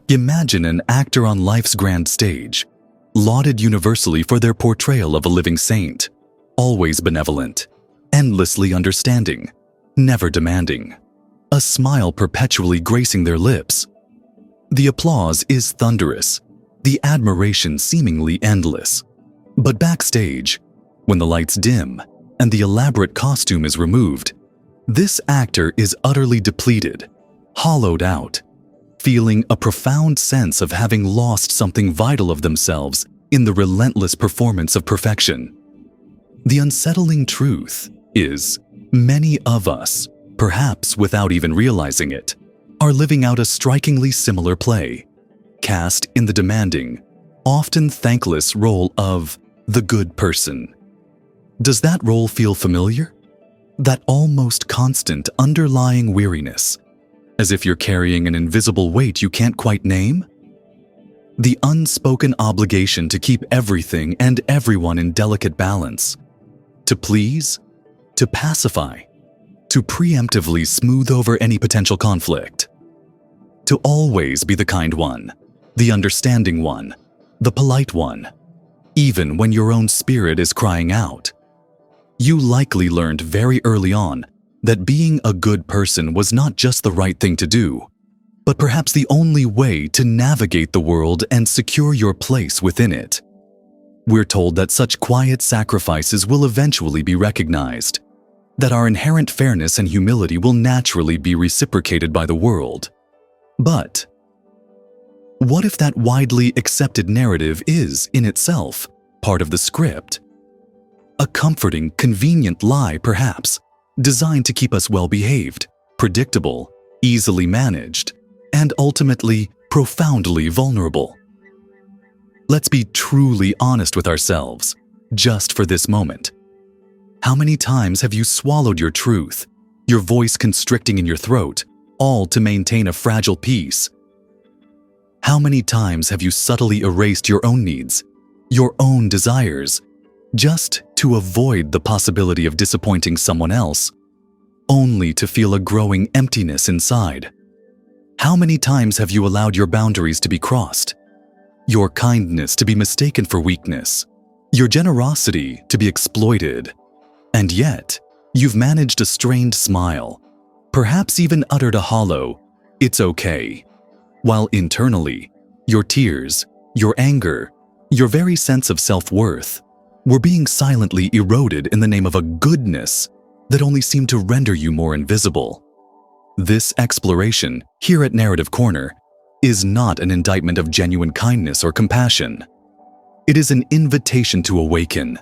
Imagine an actor on life's grand stage, lauded universally for their portrayal of a living saint, always benevolent, endlessly understanding, never demanding, a smile perpetually gracing their lips. The applause is thunderous, the admiration seemingly endless. But backstage, when the lights dim and the elaborate costume is removed, this actor is utterly depleted, hollowed out, feeling a profound sense of having lost something vital of themselves in the relentless performance of perfection. The unsettling truth is, many of us, perhaps without even realizing it, are living out a strikingly similar play, cast in the demanding, often thankless role of the good person. Does that role feel familiar? That almost constant underlying weariness, as if you're carrying an invisible weight you can't quite name? The unspoken obligation to keep everything and everyone in delicate balance, to please, to pacify, to preemptively smooth over any potential conflict, to always be the kind one, the understanding one, the polite one, even when your own spirit is crying out. You likely learned very early on that being a good person was not just the right thing to do, but perhaps the only way to navigate the world and secure your place within it. We're told that such quiet sacrifices will eventually be recognized, that our inherent fairness and humility will naturally be reciprocated by the world. But what if that widely accepted narrative is, in itself, part of the script? A comforting, convenient lie, perhaps, designed to keep us well-behaved, predictable, easily managed, and ultimately profoundly vulnerable. Let's be truly honest with ourselves, just for this moment. How many times have you swallowed your truth, your voice constricting in your throat, all to maintain a fragile peace? How many times have you subtly erased your own needs, your own desires, just to avoid the possibility of disappointing someone else, only to feel a growing emptiness inside? How many times have you allowed your boundaries to be crossed, your kindness to be mistaken for weakness, your generosity to be exploited, and yet you've managed a strained smile, perhaps even uttered a hollow, "It's okay," while internally, your tears, your anger, your very sense of self-worth were being silently eroded in the name of a goodness that only seemed to render you more invisible. This exploration, here at Narrative Corner, is not an indictment of genuine kindness or compassion. It is an invitation to awaken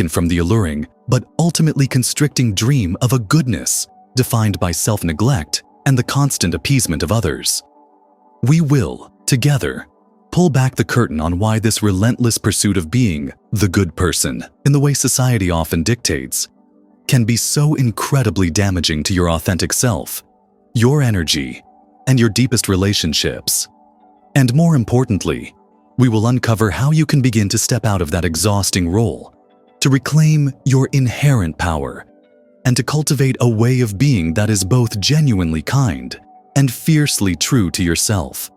from the alluring but ultimately constricting dream of a goodness defined by self-neglect and the constant appeasement of others. We will, together, pull back the curtain on why this relentless pursuit of being the good person, in the way society often dictates, can be so incredibly damaging to your authentic self, your energy, and your deepest relationships. And more importantly, we will uncover how you can begin to step out of that exhausting role, to reclaim your inherent power, and to cultivate a way of being that is both genuinely kind and fiercely true to yourself.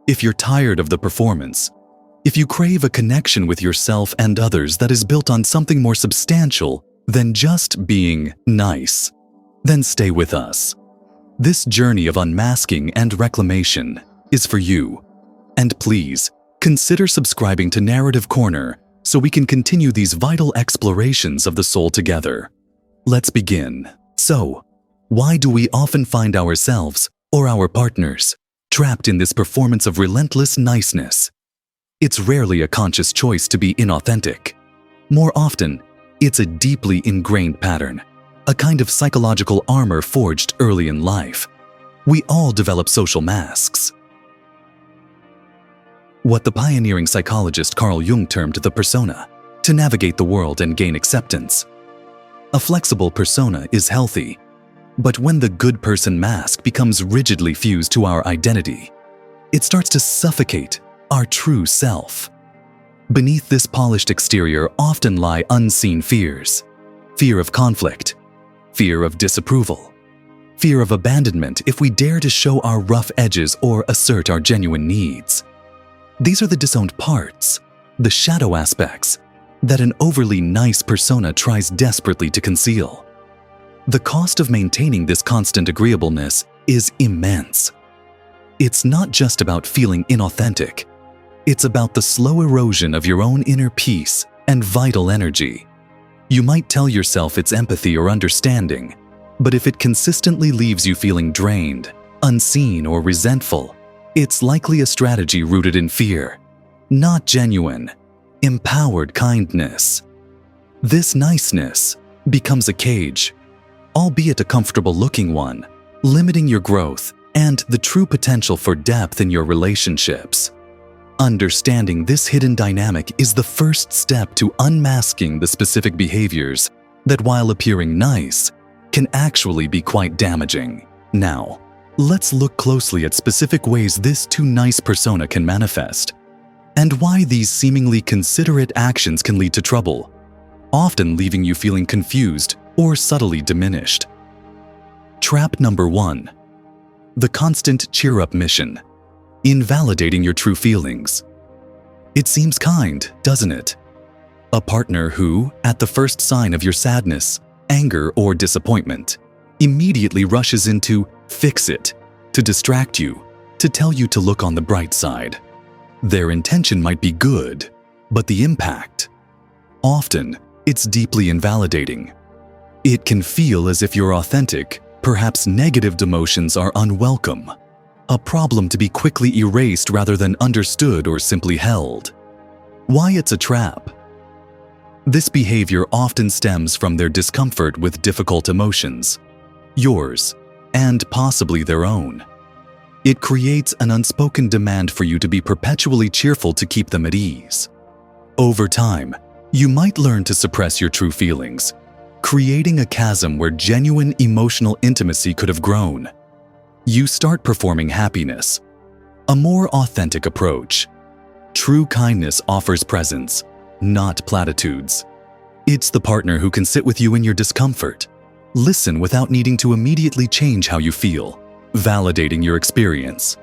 If you're tired of the performance, if you crave a connection with yourself and others that is built on something more substantial than just being nice, then stay with us. This journey of unmasking and reclamation is for you. And please, consider subscribing to Narrative Corner so we can continue these vital explorations of the soul together. Let's begin. So, why do we often find ourselves, or our partners, trapped in this performance of relentless niceness? It's rarely a conscious choice to be inauthentic. More often, it's a deeply ingrained pattern, a kind of psychological armor forged early in life. We all develop social masks. What the pioneering psychologist Carl Jung termed the persona, to navigate the world and gain acceptance. A flexible persona is healthy, but when the good person mask becomes rigidly fused to our identity, it starts to suffocate our true self. Beneath this polished exterior often lie unseen fears: fear of conflict, fear of disapproval, fear of abandonment if we dare to show our rough edges or assert our genuine needs. These are the disowned parts, the shadow aspects, that an overly nice persona tries desperately to conceal. The cost of maintaining this constant agreeableness is immense. It's not just about feeling inauthentic. It's about the slow erosion of your own inner peace and vital energy. You might tell yourself it's empathy or understanding, but if it consistently leaves you feeling drained, unseen, or resentful, it's likely a strategy rooted in fear, not genuine, empowered kindness. This niceness becomes a cage, albeit a comfortable-looking one, limiting your growth and the true potential for depth in your relationships. Understanding this hidden dynamic is the first step to unmasking the specific behaviors that, while appearing nice, can actually be quite damaging. Now, let's look closely at specific ways this too nice persona can manifest, and why these seemingly considerate actions can lead to trouble, often leaving you feeling confused or subtly diminished. Trap number 1. The constant cheer-up mission. Invalidating your true feelings. It seems kind, doesn't it? A partner who, at the first sign of your sadness, anger, or disappointment, immediately rushes into fix it, to distract you, to tell you to look on the bright side. Their intention might be good, but the impact? Often, it's deeply invalidating. It can feel as if your authentic, perhaps negative emotions are unwelcome, a problem to be quickly erased rather than understood or simply held. Why it's a trap? This behavior often stems from their discomfort with difficult emotions, yours, and possibly their own. It creates an unspoken demand for you to be perpetually cheerful to keep them at ease. Over time, you might learn to suppress your true feelings, creating a chasm where genuine emotional intimacy could have grown. You start performing happiness, a more authentic approach. True kindness offers presence, not platitudes. It's the partner who can sit with you in your discomfort, listen without needing to immediately change how you feel, validating your experience.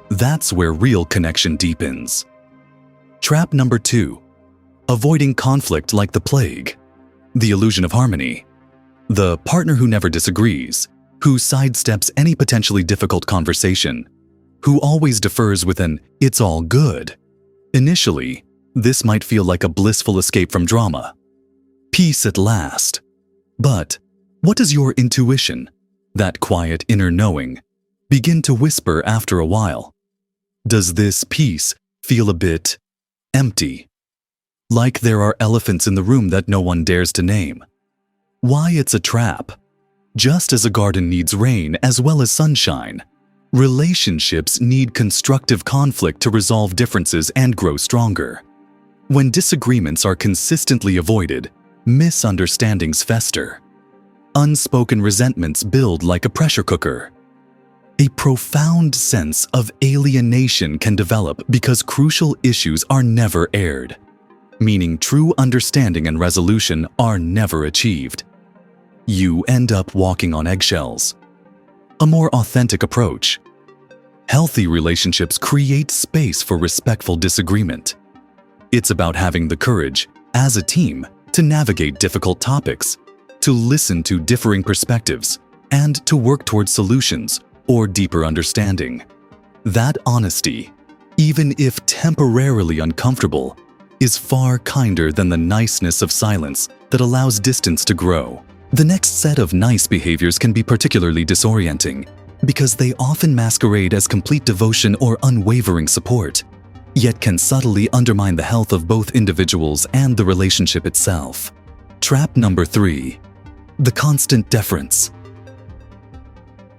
That's where real connection deepens. Trap number 2. Avoiding conflict like the plague. The illusion of harmony. The partner who never disagrees, who sidesteps any potentially difficult conversation, who always defers with an "it's all good." Initially, this might feel like a blissful escape from drama. Peace at last. But what does your intuition, that quiet inner knowing, begin to whisper after a while? Does this peace feel a bit empty? Like there are elephants in the room that no one dares to name? Why it's a trap? Just as a garden needs rain as well as sunshine, relationships need constructive conflict to resolve differences and grow stronger. When disagreements are consistently avoided, misunderstandings fester. Unspoken resentments build like a pressure cooker. A profound sense of alienation can develop because crucial issues are never aired, meaning true understanding and resolution are never achieved. You end up walking on eggshells. A more authentic approach. Healthy relationships create space for respectful disagreement. It's about having the courage, as a team, to navigate difficult topics, to listen to differing perspectives, and to work towards solutions or deeper understanding. That honesty, even if temporarily uncomfortable, is far kinder than the niceness of silence that allows distance to grow. The next set of nice behaviors can be particularly disorienting because they often masquerade as complete devotion or unwavering support, yet can subtly undermine the health of both individuals and the relationship itself. Trap number 3. The constant deference.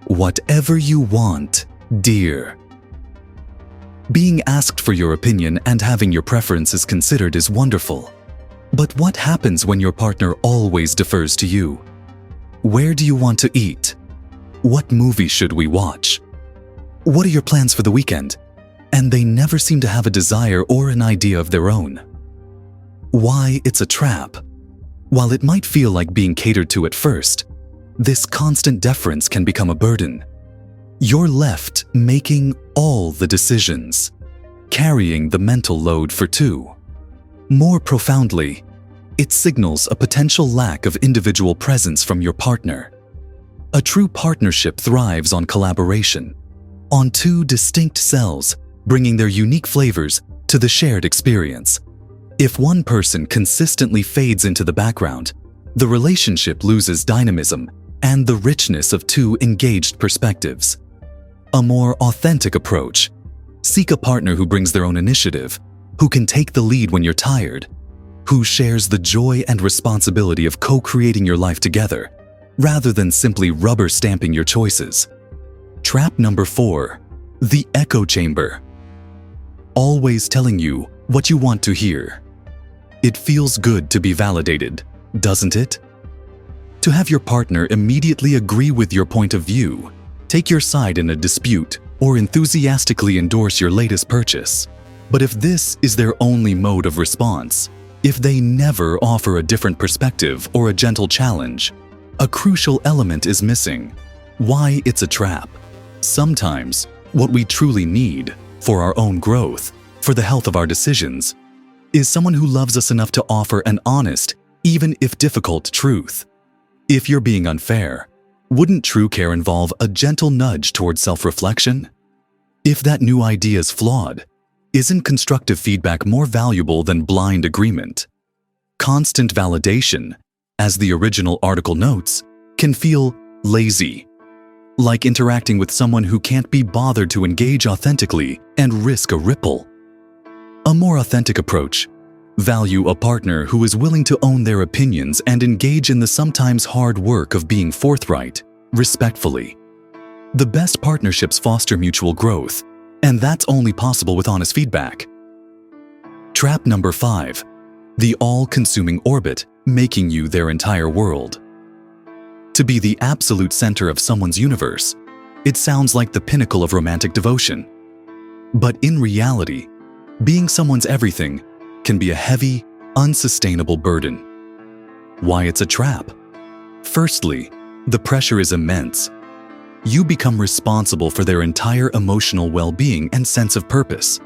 Whatever you want, dear. Being asked for your opinion and having your preferences considered is wonderful. But what happens when your partner always defers to you? Where do you want to eat? What movie should we watch? What are your plans for the weekend? And they never seem to have a desire or an idea of their own. Why it's a trap? While it might feel like being catered to at first, this constant deference can become a burden. You're left making all the decisions, carrying the mental load for two. More profoundly, it signals a potential lack of individual presence from your partner. A true partnership thrives on collaboration, on two distinct selves bringing their unique flavors to the shared experience. If one person consistently fades into the background, the relationship loses dynamism and the richness of two engaged perspectives. A more authentic approach: seek a partner who brings their own initiative, who can take the lead when you're tired, who shares the joy and responsibility of co-creating your life together, rather than simply rubber stamping your choices. Trap number 4, the echo chamber. Always telling you what you want to hear. It feels good to be validated, doesn't it? To have your partner immediately agree with your point of view, take your side in a dispute, or enthusiastically endorse your latest purchase. But if this is their only mode of response, if they never offer a different perspective or a gentle challenge, a crucial element is missing. Why it's a trap? Sometimes, what we truly need, for our own growth, for the health of our decisions, is someone who loves us enough to offer an honest, even if difficult, truth. If you're being unfair, wouldn't true care involve a gentle nudge towards self-reflection? If that new idea is flawed, isn't constructive feedback more valuable than blind agreement? Constant validation, as the original article notes, can feel lazy, like interacting with someone who can't be bothered to engage authentically and risk a ripple. A more authentic approach: value a partner who is willing to own their opinions and engage in the sometimes hard work of being forthright, respectfully. The best partnerships foster mutual growth, and that's only possible with honest feedback. Trap number 5, the all-consuming orbit, making you their entire world. To be the absolute center of someone's universe, it sounds like the pinnacle of romantic devotion. But in reality, being someone's everything can be a heavy, unsustainable burden. Why it's a trap? Firstly, the pressure is immense. You become responsible for their entire emotional well-being and sense of purpose.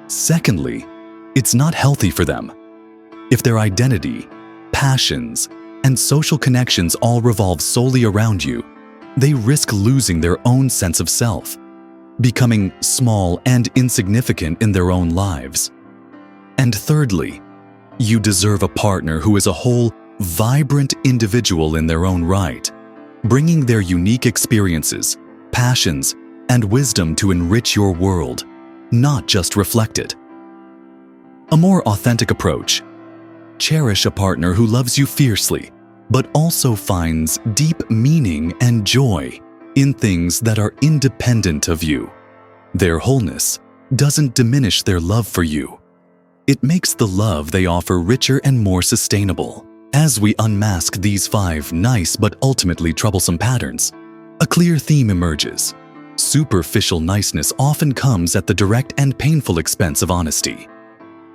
Secondly, it's not healthy for them. If their identity, passions, and social connections all revolve solely around you, they risk losing their own sense of self, becoming small and insignificant in their own lives. And thirdly, you deserve a partner who is a whole, vibrant individual in their own right, bringing their unique experiences, passions, and wisdom to enrich your world, not just reflect it. A more authentic approach: cherish a partner who loves you fiercely, but also finds deep meaning and joy in things that are independent of you. Their wholeness doesn't diminish their love for you. It makes the love they offer richer and more sustainable. As we unmask these 5 nice but ultimately troublesome patterns, a clear theme emerges. Superficial niceness often comes at the direct and painful expense of honesty.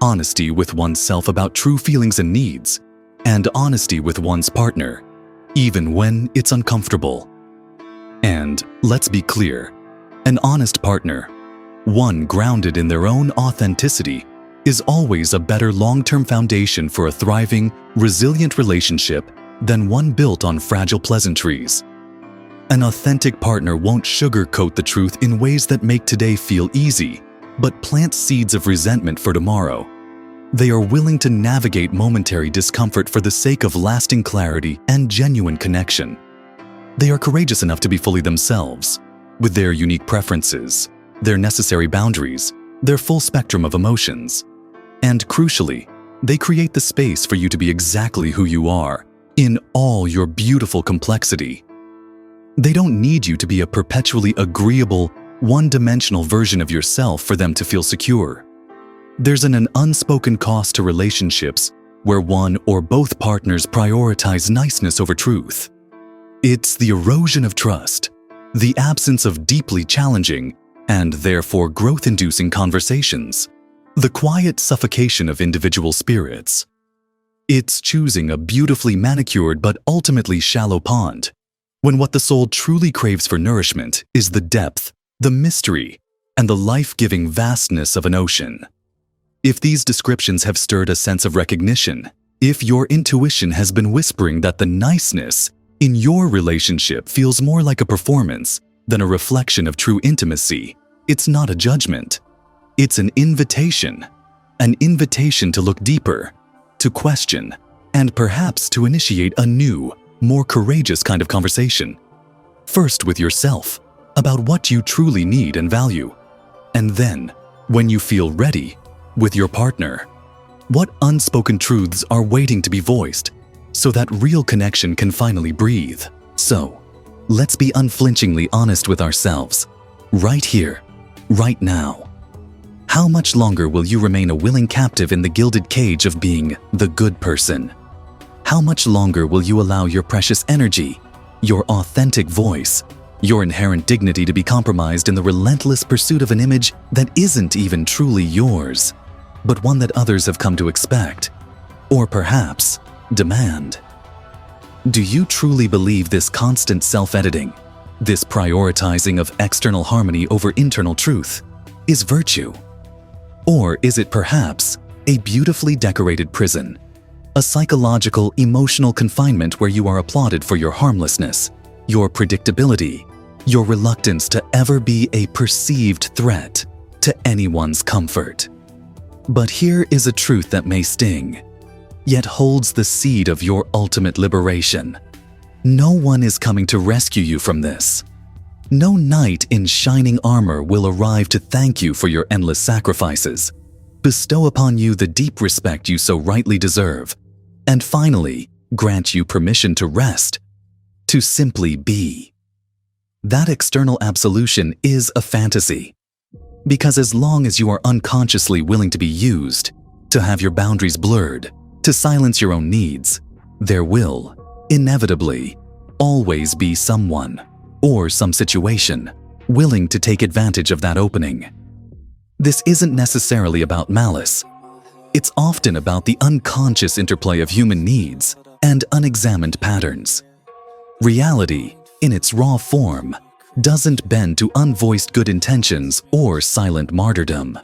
Honesty with oneself about true feelings and needs, and honesty with one's partner, even when it's uncomfortable. And let's be clear, an honest partner, one grounded in their own authenticity, is always a better long-term foundation for a thriving, resilient relationship than one built on fragile pleasantries. An authentic partner won't sugarcoat the truth in ways that make today feel easy, but plant seeds of resentment for tomorrow. They are willing to navigate momentary discomfort for the sake of lasting clarity and genuine connection. They are courageous enough to be fully themselves, with their unique preferences, their necessary boundaries, their full spectrum of emotions. And crucially, they create the space for you to be exactly who you are, in all your beautiful complexity. They don't need you to be a perpetually agreeable, one-dimensional version of yourself for them to feel secure. There's an unspoken cost to relationships where one or both partners prioritize niceness over truth. It's the erosion of trust, the absence of deeply challenging and therefore growth-inducing conversations, the quiet suffocation of individual spirits. It's choosing a beautifully manicured but ultimately shallow pond, when what the soul truly craves for nourishment is the depth, the mystery, and the life-giving vastness of an ocean. If these descriptions have stirred a sense of recognition, if your intuition has been whispering that the niceness in your relationship feels more like a performance than a reflection of true intimacy, it's not a judgment. It's an invitation to look deeper, to question, and perhaps to initiate a new, more courageous kind of conversation. First with yourself, about what you truly need and value. And then, when you feel ready, with your partner. What unspoken truths are waiting to be voiced so that real connection can finally breathe? So, let's be unflinchingly honest with ourselves, right here, right now. How much longer will you remain a willing captive in the gilded cage of being the good person? How much longer will you allow your precious energy, your authentic voice, your inherent dignity to be compromised in the relentless pursuit of an image that isn't even truly yours, but one that others have come to expect, or perhaps demand? Do you truly believe this constant self-editing, this prioritizing of external harmony over internal truth, is virtue? Or is it perhaps a beautifully decorated prison, a psychological, emotional confinement where you are applauded for your harmlessness, your predictability, your reluctance to ever be a perceived threat to anyone's comfort? But here is a truth that may sting, yet holds the seed of your ultimate liberation. No one is coming to rescue you from this. No knight in shining armor will arrive to thank you for your endless sacrifices, bestow upon you the deep respect you so rightly deserve, and finally grant you permission to rest, to simply be. That external absolution is a fantasy, because as long as you are unconsciously willing to be used, to have your boundaries blurred, to silence your own needs, there will, inevitably, always be someone or some situation willing to take advantage of that opening. This isn't necessarily about malice. It's often about the unconscious interplay of human needs and unexamined patterns. Reality, in its raw form, doesn't bend to unvoiced good intentions or silent martyrdom.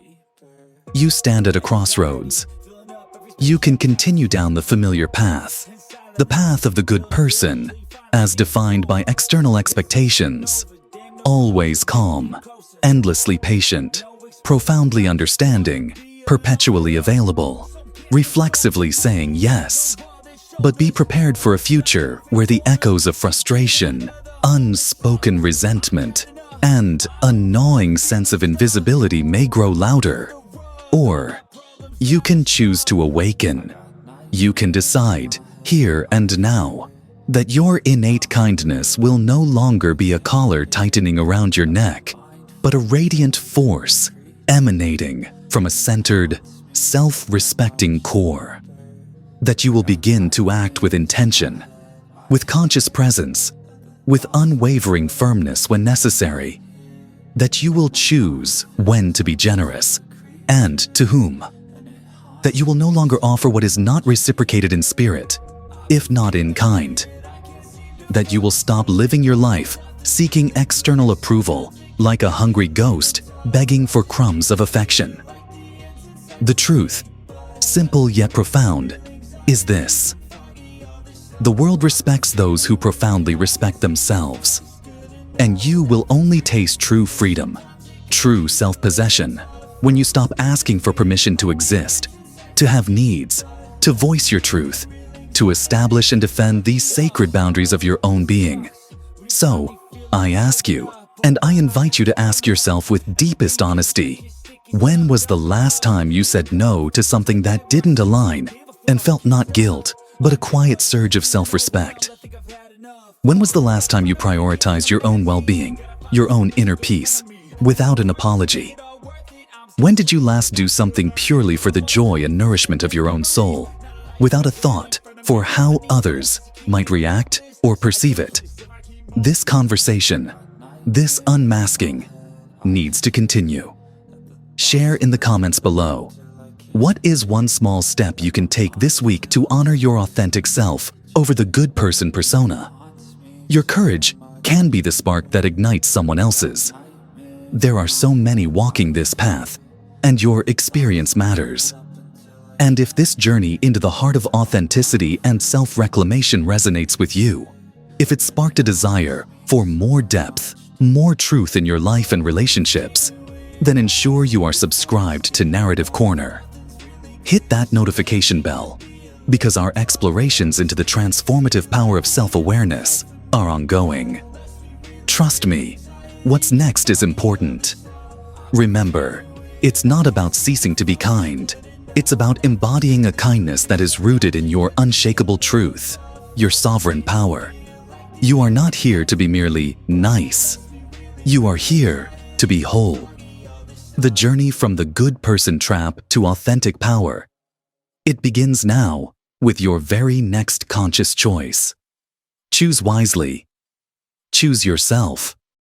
You stand at a crossroads. You can continue down the familiar path, the path of the good person, as defined by external expectations, always calm, endlessly patient, profoundly understanding, perpetually available, reflexively saying yes. But be prepared for a future where the echoes of frustration, unspoken resentment, and a gnawing sense of invisibility may grow louder. Or you can choose to awaken. You can decide, here and now, that your innate kindness will no longer be a collar tightening around your neck, but a radiant force emanating from a centered, self-respecting core. That you will begin to act with intention, with conscious presence, with unwavering firmness when necessary. That you will choose when to be generous, and to whom. That you will no longer offer what is not reciprocated in spirit, if not in kind. That you will stop living your life seeking external approval like a hungry ghost begging for crumbs of affection. The truth, simple yet profound, is this: the world respects those who profoundly respect themselves. And you will only taste true freedom, true self-possession, when you stop asking for permission to exist, to have needs, to voice your truth, to establish and defend these sacred boundaries of your own being. So, I ask you, and I invite you to ask yourself with deepest honesty, when was the last time you said no to something that didn't align and felt not guilt, but a quiet surge of self-respect? When was the last time you prioritized your own well-being, your own inner peace, without an apology? When did you last do something purely for the joy and nourishment of your own soul, without a thought for how others might react or perceive it? This conversation, this unmasking, needs to continue. Share in the comments below. What is one small step you can take this week to honor your authentic self over the good person persona? Your courage can be the spark that ignites someone else's. There are so many walking this path, and your experience matters. And if this journey into the heart of authenticity and self-reclamation resonates with you, if it sparked a desire for more depth, more truth in your life and relationships, then ensure you are subscribed to Narrative Corner. Hit that notification bell, because our explorations into the transformative power of self-awareness are ongoing. Trust me, what's next is important. Remember, it's not about ceasing to be kind. It's about embodying a kindness that is rooted in your unshakable truth, your sovereign power. You are not here to be merely nice. You are here to be whole. The journey from the good person trap to authentic power. It begins now with your very next conscious choice. Choose wisely. Choose yourself.